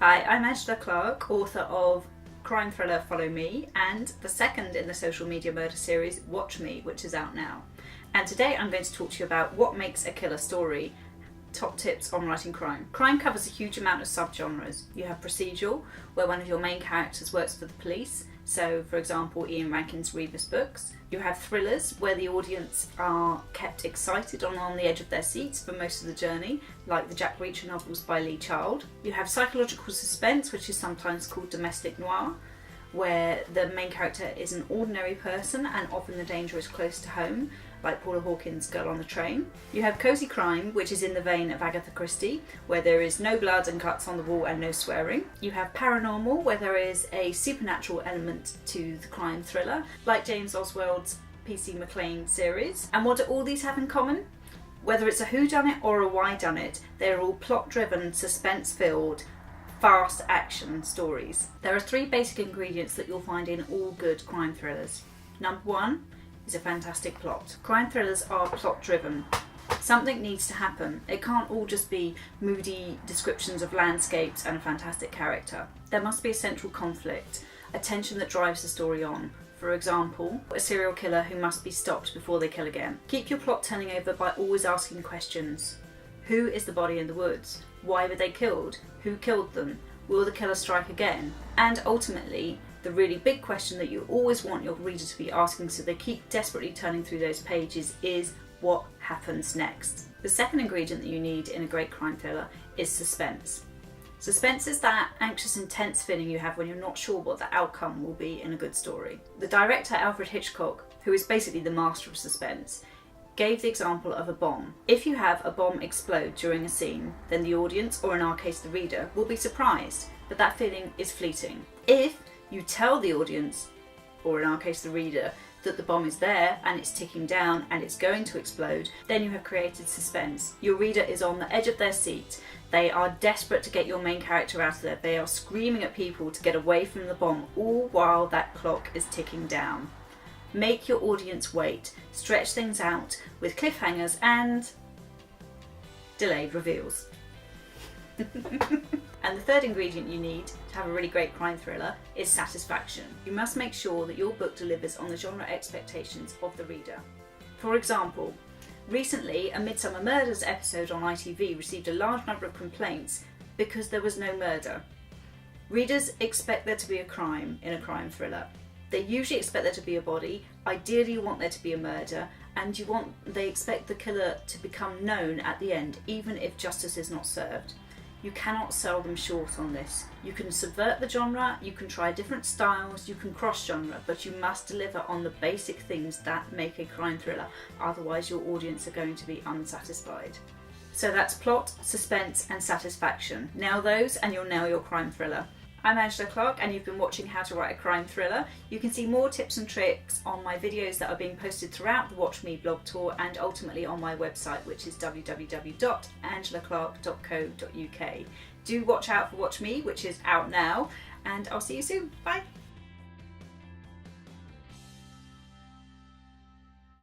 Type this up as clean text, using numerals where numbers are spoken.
Hi, I'm Angela Clarke, author of crime thriller Follow Me and the second in the social media murder series Watch Me, which is out now. And today I'm going to talk to you about what makes a killer story, top tips on writing crime. Crime covers a huge amount of subgenres. You have procedural, where one of your main characters works for the police, so for example Ian Rankin's Rebus books. You have thrillers, where the audience are kept excited and on the edge of their seats for most of the journey, like the Jack Reacher novels by Lee Child. You have psychological suspense, which is sometimes called domestic noir, where the main character is an ordinary person and often the danger is close to home, like Paula Hawkins' Girl on the Train. You have cozy crime, which is in the vein of Agatha Christie, where there is no blood and guts on the wall and no swearing. You have paranormal, where there is a supernatural element to the crime thriller, like James Oswald's P.C. McLean series. And what do all these have in common? Whether it's a whodunit or a whydunit, they're all plot-driven, suspense-filled, fast action stories. There are three basic ingredients that you'll find in all good crime thrillers. Number one is a fantastic plot. Crime thrillers are plot driven. Something needs to happen. It can't all just be moody descriptions of landscapes and a fantastic character. There must be a central conflict, a tension that drives the story on. For example, a serial killer who must be stopped before they kill again. Keep your plot telling over by always asking questions. Who is the body in the woods? Why were they killed? Who killed them? Will the killer strike again? And ultimately, the really big question that you always want your reader to be asking, so they keep desperately turning through those pages, is what happens next? The second ingredient that you need in a great crime thriller is suspense. Suspense is that anxious, intense feeling you have when you're not sure what the outcome will be in a good story. The director Alfred Hitchcock, who is basically the master of suspense, gave the example of a bomb. If you have a bomb explode during a scene, then the audience, or in our case the reader, will be surprised, but that feeling is fleeting. If you tell the audience, or in our case the reader, that the bomb is there and it's ticking down and it's going to explode, then you have created suspense. Your reader is on the edge of their seat. They are desperate to get your main character out of there. They are screaming at people to get away from the bomb, all while that clock is ticking down. Make your audience wait, stretch things out with cliffhangers and delayed reveals. And the third ingredient you need to have a really great crime thriller is satisfaction. You must make sure that your book delivers on the genre expectations of the reader. For example, recently a Midsummer Murders episode on ITV received a large number of complaints because there was no murder. Readers expect there to be a crime in a crime thriller. They usually expect there to be a body, ideally you want there to be a murder, and they expect the killer to become known at the end, even if justice is not served. You cannot sell them short on this. You can subvert the genre, you can try different styles, you can cross genre, but you must deliver on the basic things that make a crime thriller, otherwise your audience are going to be unsatisfied. So that's plot, suspense and satisfaction. Nail those and you'll nail your crime thriller. I'm Angela Clarke and you've been watching How to Write a Crime Thriller. You can see more tips and tricks on my videos that are being posted throughout the Watch Me blog tour and ultimately on my website, which is www.angelaclarke.co.uk. Do watch out for Watch Me, which is out now, and I'll see you soon. Bye!